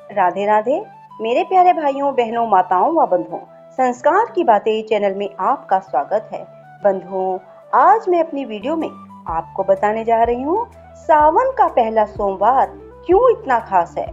राधे राधे मेरे प्यारे भाइयों बहनों माताओं व बंधुओं, संस्कार की बातें चैनल में आपका स्वागत है। बंधुओं, आज मैं अपनी वीडियो में आपको बताने जा रही हूँ सावन का पहला सोमवार क्यों इतना खास है।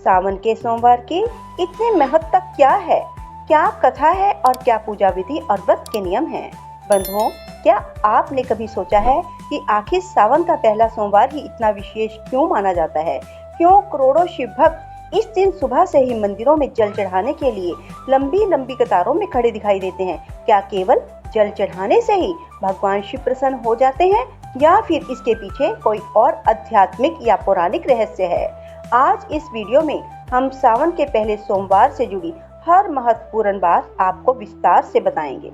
सावन के सोमवार की इतने महत्व क्या है, क्या कथा है और क्या पूजा विधि और व्रत के नियम हैं। बंधुओं, क्या आपने कभी सोचा है कि आखिर सावन का पहला सोमवार ही इतना विशेष क्यों माना जाता है? क्यों करोड़ों शिव भक्त इस दिन सुबह से ही मंदिरों में जल चढ़ाने के लिए लंबी लंबी कतारों में खड़े दिखाई देते हैं? क्या केवल जल चढ़ाने से ही भगवान शिव प्रसन्न हो जाते हैं या फिर इसके पीछे कोई और आध्यात्मिक या पौराणिक रहस्य है? आज इस वीडियो में हम सावन के पहले सोमवार से जुड़ी हर महत्वपूर्ण बात आपको विस्तार से बताएंगे।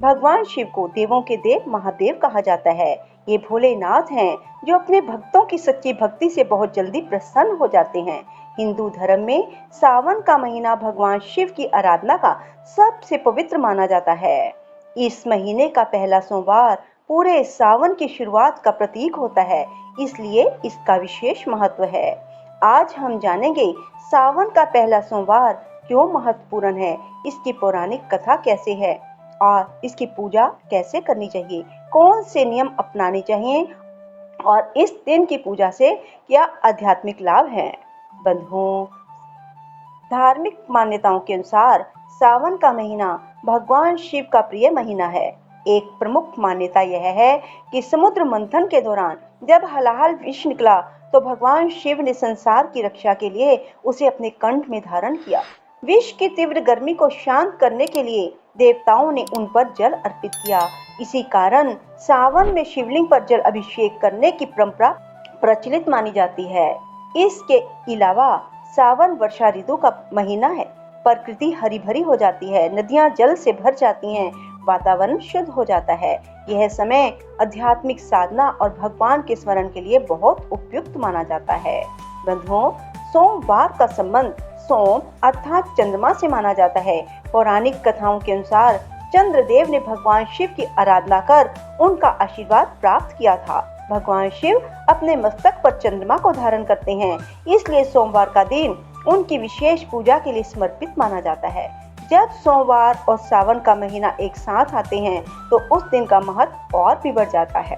भगवान शिव को देवों के देव महादेव कहा जाता है। ये भोलेनाथ हैं जो अपने भक्तों की सच्ची भक्ति से बहुत जल्दी प्रसन्न हो जाते हैं। हिंदू धर्म में सावन का महीना भगवान शिव की आराधना का सबसे पवित्र माना जाता है। इस महीने का पहला सोमवार पूरे सावन की शुरुआत का प्रतीक होता है, इसलिए इसका विशेष महत्व है। आज हम जानेंगे सावन का पहला सोमवार क्यों महत्वपूर्ण है, इसकी पौराणिक कथा कैसे है और इसकी पूजा कैसे करनी चाहिए, कौन से नियम अपनाने चाहिए और इस दिन की पूजा से क्या आध्यात्मिक लाभ हैं। बंधुओं, धार्मिक मान्यताओं के अनुसार सावन का महीना भगवान शिव का प्रिय महीना है। एक प्रमुख मान्यता यह है कि समुद्र मंथन के दौरान जब हलाहल विष निकला तो भगवान शिव ने संसार की रक्षा के लिए उसे अपने कंठ में धारण किया। विष की तीव्र गर्मी को शांत करने के लिए देवताओं ने उन पर जल अर्पित किया। इसी कारण सावन में शिवलिंग पर जल अभिषेक करने की परंपरा प्रचलित मानी जाती है। इसके अलावा सावन वर्षा ऋतु का महीना है। प्रकृति हरी भरी हो जाती है, नदियां जल से भर जाती हैं, वातावरण शुद्ध हो जाता है। यह समय आध्यात्मिक साधना और भगवान के स्मरण के लिए बहुत उपयुक्त माना जाता है। बंधुओं, सोमवार का संबंध सोम अर्थात चंद्रमा से माना जाता है। पौराणिक कथाओं के अनुसार चंद्रदेव ने भगवान शिव की आराधना कर उनका आशीर्वाद प्राप्त किया था। भगवान शिव अपने मस्तक पर चंद्रमा को धारण करते हैं, इसलिए सोमवार का दिन उनकी विशेष पूजा के लिए समर्पित माना जाता है। जब सोमवार और सावन का महीना एक साथ आते हैं तो उस दिन का महत्व और भी बढ़ जाता है।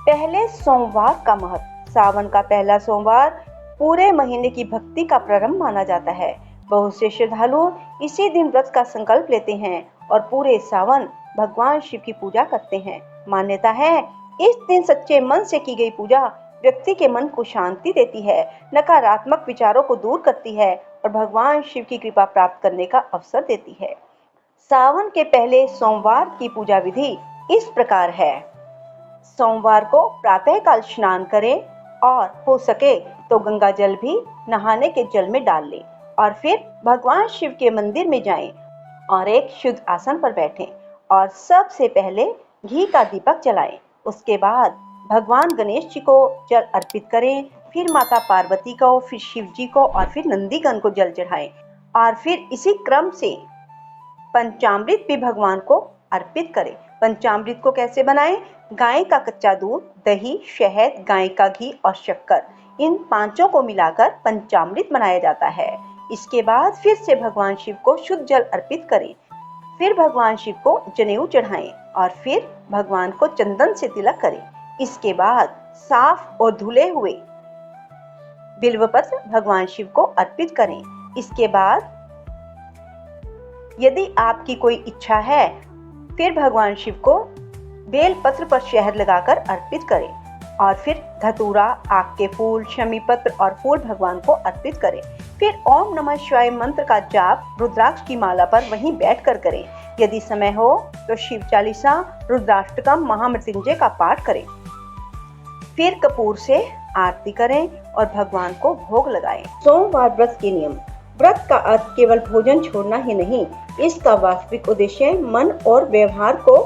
पहले सोमवार का महत्व। सावन का पहला सोमवार पूरे महीने की भक्ति का प्रारंभ माना जाता है। बहुत से श्रद्धालु इसी दिन व्रत का संकल्प लेते हैं और पूरे सावन भगवान शिव की पूजा करते हैं। मान्यता है इस दिन सच्चे मन से की गई पूजा व्यक्ति के मन को शांति देती है, नकारात्मक विचारों को दूर करती है और भगवान शिव की कृपा प्राप्त करने का अवसर देती है। सावन के पहले सोमवार की पूजा विधि इस प्रकार है। सोमवार को प्रातःकाल स्नान करें और हो सके तो गंगा जल भी नहाने के जल में डाल लें और फिर भगवान शिव के मंदिर में जाएं और एक शुद्ध आसन पर बैठें और सबसे पहले घी का दीपक जलाएं। उसके बाद भगवान गणेश जी को जल अर्पित करें, फिर माता पार्वती को, फिर शिव जी को और फिर नंदीगण को जल चढ़ाएं और फिर इसी क्रम से पंचामृत भी भगवान को अर्पित करें। पंचामृत को कैसे बनाएं? गाय का कच्चा दूध, दही, शहद, गाय का घी और शक्कर, इन पांचों को मिलाकर पंचामृत बनाया जाता है। इसके बाद फिर से भगवान शिव को शुद्ध जल अर्पित करें, फिर भगवान शिव को जनेऊ चढ़ाएं और फिर भगवान को चंदन से तिलक करें। इसके बाद साफ और धुले हुए बिल्वपत्र भगवान शिव को अर्पित करें। इसके बाद यदि आपकी कोई इच्छा है फिर भगवान शिव को बेल पत्र पर शहद लगाकर अर्पित करें और फिर धतूरा, आक के फूल, शमी पत्र और फूल भगवान को अर्पित करें। फिर ओम नमः शिवाय मंत्र का जाप रुद्राक्ष की माला पर वहीं बैठकर करें। यदि समय हो तो शिव चालीसा, रुद्राष्टकम, महामृत्युंजय का पाठ करें। फिर कपूर से आरती करें और भगवान को भोग लगाएं। सोमवार व्रत के नियम। व्रत का अर्थ केवल भोजन छोड़ना ही नहीं, इसका वास्तविक उद्देश्य मन और व्यवहार को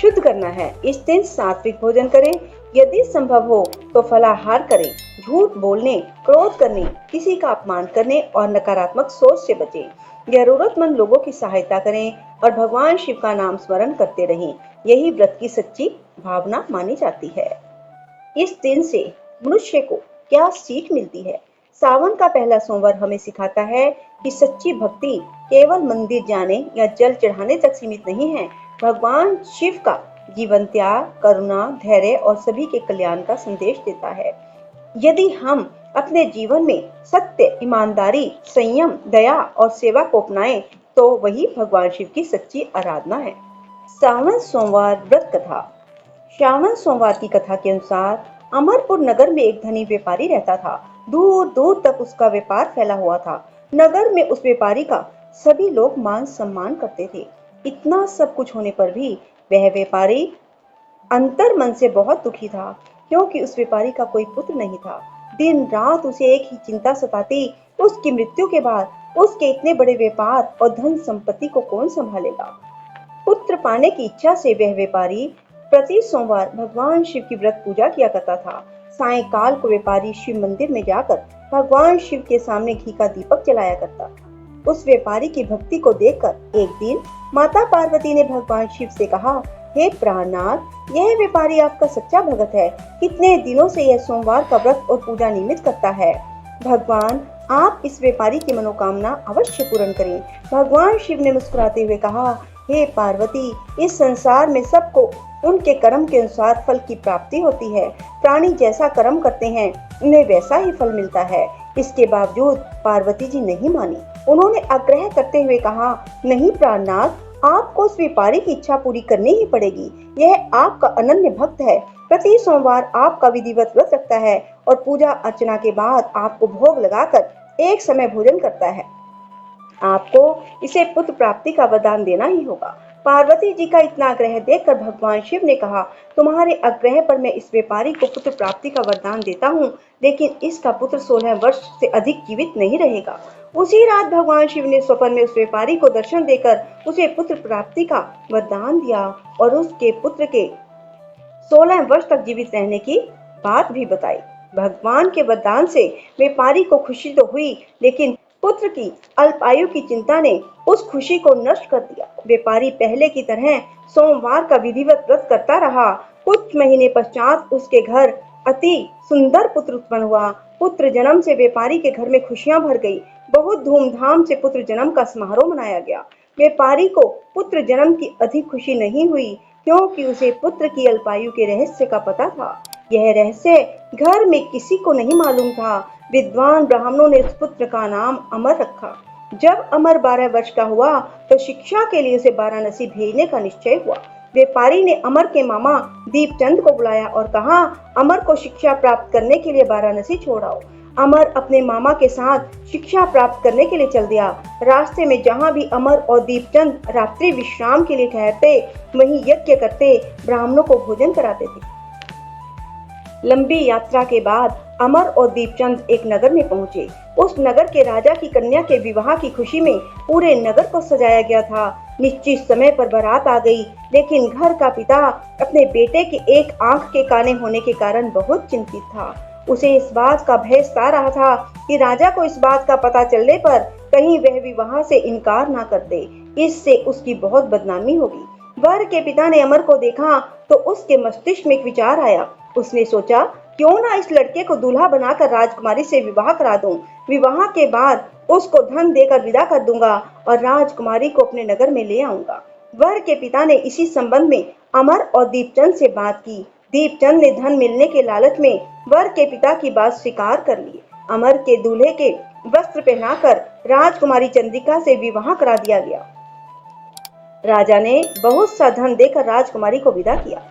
शुद्ध करना है। इस दिन सात्विक भोजन करें, यदि संभव हो तो फलाहार करें। झूठ बोलने, क्रोध करने, किसी का अपमान करने और नकारात्मक सोच से बचें। जरूरतमंद लोगों की सहायता करें और भगवान शिव का नाम स्मरण करते रहें। यही व्रत की सच्ची भावना मानी जाती है। इस दिन से मनुष्य को क्या सीख मिलती है? सावन का पहला सोमवार हमें सिखाता है कि सच्ची भक्ति केवल मंदिर जाने या जल चढ़ाने तक सीमित नहीं है। भगवान शिव का जीवन त्याग, करुणा, धैर्य और सभी के कल्याण का संदेश देता है। यदि हम अपने जीवन में सत्य, ईमानदारी, संयम, दया और सेवा को अपनाएं, तो वही भगवान शिव की सच्ची आराधना है। सावन सोमवार व्रत कथा। श्रावण सोमवार की कथा के अनुसार अमरपुर नगर में एक धनी व्यापारी रहता था। दूर दूर तक उसका व्यापार फैला हुआ था। नगर में उस व्यापारी का सभी लोग मान सम्मान करते थे। इतना सब कुछ होने पर भी वह व्यापारी अंतर मन से बहुत दुखी था, क्योंकि उस व्यापारी का कोई पुत्र नहीं था। दिन रात उसे एक ही चिंता सताती, उसकी मृत्यु के बाद उसके इतने बड़े व्यापार और धन संपत्ति को कौन संभालेगा। पुत्र पाने की इच्छा से वह व्यापारी प्रति सोमवार भगवान शिव की व्रत पूजा किया करता था। सायंकाल को व्यापारी शिव मंदिर में जाकर भगवान शिव के सामने घी का दीपक जलाया करता। उस व्यापारी की भक्ति को देखकर एक दिन माता पार्वती ने भगवान शिव से कहा, हे प्राणनाथ, यह व्यापारी आपका सच्चा भगत है। कितने दिनों से यह सोमवार का व्रत और पूजा नियमित करता है। भगवान, आप इस व्यापारी की मनोकामना अवश्य पूर्ण करें। भगवान शिव ने मुस्कुराते हुए कहा, हे पार्वती, इस संसार में सबको उनके कर्म के अनुसार फल की प्राप्ति होती है। प्राणी जैसा कर्म करते हैं, उन्हें वैसा ही फल मिलता है। इसके बावजूद पार्वती जी नहीं मानी। उन्होंने आग्रह करते हुए कहा, नहीं प्राणनाथ, आपको उस व्यापारी की इच्छा पूरी करनी ही पड़ेगी। यह आपका अनन्य भक्त है। प्रति सोमवार आपका विधिवत व्रत रखता है और पूजा अर्चना के बाद आपको भोग लगाकर एक समय भोजन करता है। आपको इसे पुत्र प्राप्ति का वरदान देना ही होगा। पार्वती जी का इतना आग्रह देखकर भगवान शिव ने कहा, तुम्हारे आग्रह पर मैं इस व्यापारी को पुत्र प्राप्ति का वरदान देता हूँ, लेकिन इसका पुत्र 16 वर्ष से अधिक जीवित नहीं रहेगा। उसी रात भगवान शिव ने स्वप्न में उस व्यापारी को दर्शन देकर उसे पुत्र प्राप्ति का वरदान दिया और उसके पुत्र के 16 वर्ष तक जीवित रहने की बात भी बताई। भगवान के वरदान से व्यापारी को खुशी तो हुई, लेकिन पुत्र की अल्पायु की चिंता ने उस खुशी को नष्ट कर दिया। व्यापारी पहले की तरह सोमवार का विधिवत व्रत करता रहा। कुछ महीने पश्चात उसके घर अति सुंदर पुत्र उत्पन्न हुआ। पुत्र जन्म से व्यापारी के घर में खुशियां भर गई। बहुत धूमधाम से पुत्र जन्म का समारोह मनाया गया। व्यापारी को पुत्र जन्म की अधिक खुशी नहीं हुई, क्योंकि उसे पुत्र की अल्पायु के रहस्य का पता था। यह रहस्य घर में किसी को नहीं मालूम था। विद्वान ब्राह्मणों ने उस पुत्र का नाम अमर रखा। जब अमर 12 वर्ष का हुआ तो शिक्षा के लिए उसे वाराणसी भेजने का निश्चय हुआ। व्यापारी ने अमर के मामा दीपचंद को बुलाया और कहा, अमर को शिक्षा प्राप्त करने के लिए वाराणसी छोड़ आओ। अमर अपने मामा के साथ शिक्षा प्राप्त करने के लिए चल दिया। रास्ते में जहाँ भी अमर और दीपचंद रात्रि विश्राम के लिए ठहरते, वहीं यज्ञ करते, ब्राह्मणों को भोजन कराते थे। लंबी यात्रा के बाद अमर और दीपचंद एक नगर में पहुंचे। उस नगर के राजा की कन्या के विवाह की खुशी में पूरे नगर को सजाया गया था। निश्चित समय पर बारात आ गई, लेकिन घर का पिता अपने बेटे के एक आंख के काने होने के कारण बहुत चिंतित था। उसे इस बात का भय सता रहा था कि राजा को इस बात का पता चलने पर कहीं वह विवाह से इनकार ना कर दे। इससे उसकी बहुत बदनामी होगी। वर के पिता ने अमर को देखा तो उसके मस्तिष्क में एक विचार आया। उसने सोचा, क्यों ना इस लड़के को दूल्हा बनाकर राजकुमारी से विवाह करा दूं। विवाह के बाद उसको धन देकर विदा कर दूंगा और राजकुमारी को अपने नगर में ले आऊंगा। वर के पिता ने इसी संबंध में अमर और दीपचंद से बात की। दीपचंद ने धन मिलने के लालच में वर के पिता की बात स्वीकार कर ली। अमर के दूल्हे के वस्त्र पहनाकर राजकुमारी चंद्रिका से विवाह करा दिया गया। राजा ने बहुत सा धन देकर राजकुमारी को विदा किया।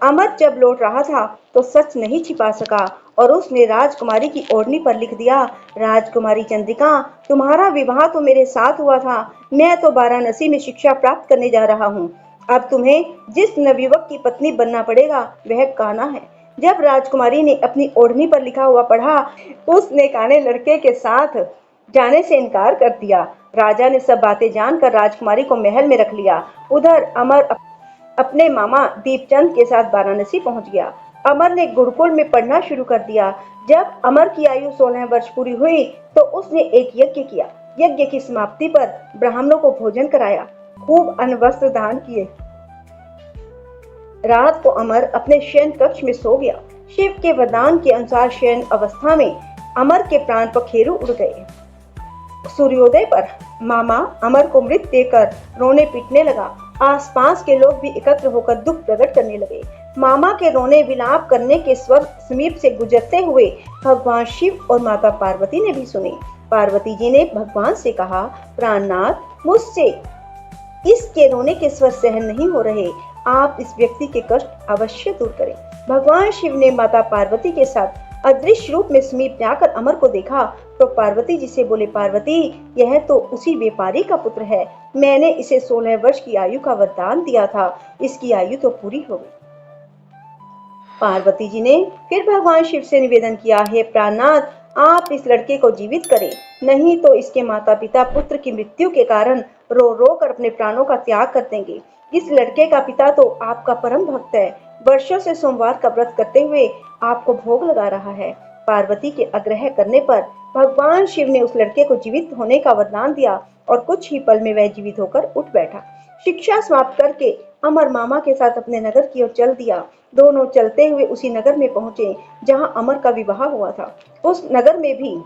अमर जब लौट रहा था तो सच नहीं छिपा सका और उसने राजकुमारी की ओढ़नी पर लिख दिया, राजकुमारी चंद्रिका, तुम्हारा विवाह तो मेरे साथ हुआ था। मैं तो वाराणसी में शिक्षा प्राप्त करने जा रहा हूँ। अब तुम्हें जिस नवयुवक की पत्नी बनना पड़ेगा वह कान्हा है। जब राजकुमारी ने अपनी ओढ़नी पर लिखा हुआ पढ़ा, उसने काने लड़के के साथ जाने से इनकार कर दिया। राजा ने सब बातें जानकर राजकुमारी को महल में रख लिया। उधर अमर अपने मामा दीपचंद के साथ वाराणसी पहुंच गया। अमर ने गुरुकुल में पढ़ना शुरू कर दिया। जब अमर की आयु 16 वर्ष पूरी हुई तो उसने एक यज्ञ किया। यज्ञ की समाप्ति पर ब्राह्मणों को भोजन कराया, खूब अन्न वस्त्र दान किए। रात को अमर अपने शयन कक्ष में सो गया। शिव के वरदान के अनुसार शयन अवस्था में अमर के प्राण पखेरु उड़ गए। सूर्योदय पर मामा अमर को मृत देकर रोने पीटने लगा। आसपास के लोग भी एकत्र होकर दुख प्रकट करने लगे। मामा के रोने विलाप करने के स्वर समीप से गुजरते हुए भगवान शिव और माता पार्वती ने भी सुने। पार्वती जी ने भगवान से कहा, प्राणनाथ, मुझसे इसके रोने के स्वर सहन नहीं हो रहे, आप इस व्यक्ति के कष्ट अवश्य दूर करें। भगवान शिव ने माता पार्वती के साथ अदृश्य रूप में समीप जाकर अमर को देखा तो पार्वती जी से बोले, पार्वती, यह तो उसी व्यापारी का पुत्र है। मैंने इसे 16 वर्ष की आयु का वरदान दिया था, इसकी आयु तो पूरी हो गई। पार्वती जी ने फिर भगवान शिव से निवेदन किया, हे प्राणनाथ, आप इस लड़के को जीवित करें, नहीं तो इसके माता पिता पुत्र की मृत्यु के कारण रो रो कर अपने प्राणों का त्याग कर देंगे। इस लड़के का पिता तो आपका परम भक्त है, वर्षों से सोमवार का व्रत करते हुए आपको भोग लगा रहा है। पार्वती के आग्रह करने पर भगवान शिव ने उस लड़के को जीवित होने का वरदान दिया और कुछ ही पल में वह जीवित होकर उठ बैठा। शिक्षा समाप्त करके अमर मामा के साथ अपने नगर की ओर चल दिया। दोनों चलते हुए उसी नगर में पहुंचे जहां अमर का विवाह हुआ था। उस नगर में भी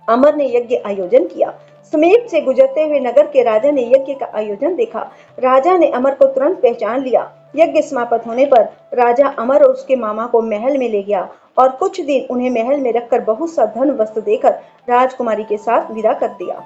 अमर ने यज्ञ आयोजन किया। समीप से गुजरते हुए नगर के राजा ने यज्ञ का आयोजन देखा। राजा ने अमर को तुरंत पहचान लिया। यज्ञ समाप्त होने पर राजा अमर और उसके मामा को महल में ले गया और कुछ दिन उन्हें महल में रखकर बहुत सा धन वस्त्र देकर राजकुमारी के साथ विदा कर दिया।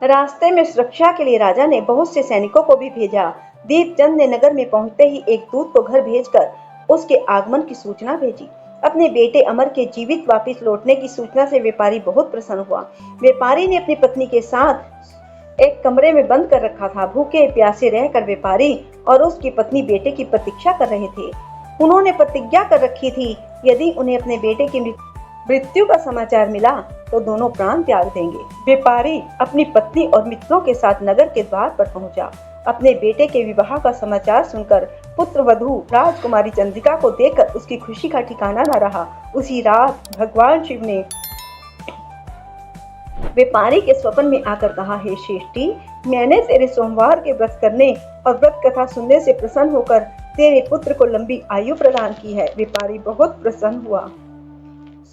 रास्ते में सुरक्षा के लिए राजा ने बहुत से सैनिकों को भी भेजा। दीपचंद ने नगर में पहुंचते ही एक दूत को घर भेजकर उसके आगमन की सूचना भेजी। अपने बेटे अमर के जीवित वापस लौटने की सूचना से व्यापारी बहुत प्रसन्न हुआ। व्यापारी ने अपनी पत्नी के साथ एक कमरे में बंद कर रखा था। भूखे प्यासे रहकर व्यापारी और उसकी पत्नी बेटे की प्रतीक्षा कर रहे थे। उन्होंने प्रतिज्ञा कर रखी थी, यदि उन्हें अपने बेटे की मृत्यु का समाचार मिला तो दोनों प्राण त्याग देंगे। व्यापारी अपनी पत्नी और मित्रों के साथ नगर के द्वार पर पहुंचा। अपने बेटे के विवाह का समाचार सुनकर पुत्र वधू राजकुमारी चंद्रिका को देखकर उसकी खुशी का ठिकाना न रहा। उसी रात भगवान शिव ने व्यापारी के स्वप्न में आकर कहा, हे श्रेष्ठी, मैंने तेरे सोमवार के व्रत करने और व्रत कथा सुनने से प्रसन्न होकर तेरे पुत्र को लंबी आयु प्रदान की है। व्यापारी बहुत प्रसन्न हुआ।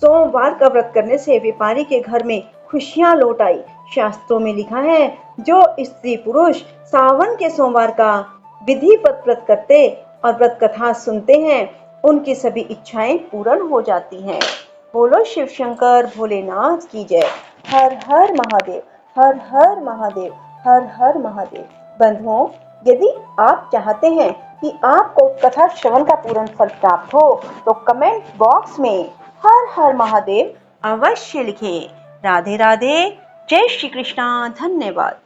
सोमवार का व्रत करने से व्यापारी के घर में खुशियां लौट आई। शास्त्रों में लिखा है, जो स्त्री पुरुष सावन के सोमवार का विधिवत व्रत करते और व्रत कथा सुनते हैं, उनकी सभी इच्छाएं पूर्ण हो जाती हैं। बोलो शिव शंकर भोलेनाथ की जय। हर हर महादेव, हर हर महादेव, हर हर महादेव। बंधुओं, यदि आप चाहते हैं कि आपको कथा श्रवण का पूर्ण फल प्राप्त हो तो कमेंट बॉक्स में हर हर महादेव अवश्य लिखें। राधे राधे, जय श्री कृष्णा, धन्यवाद।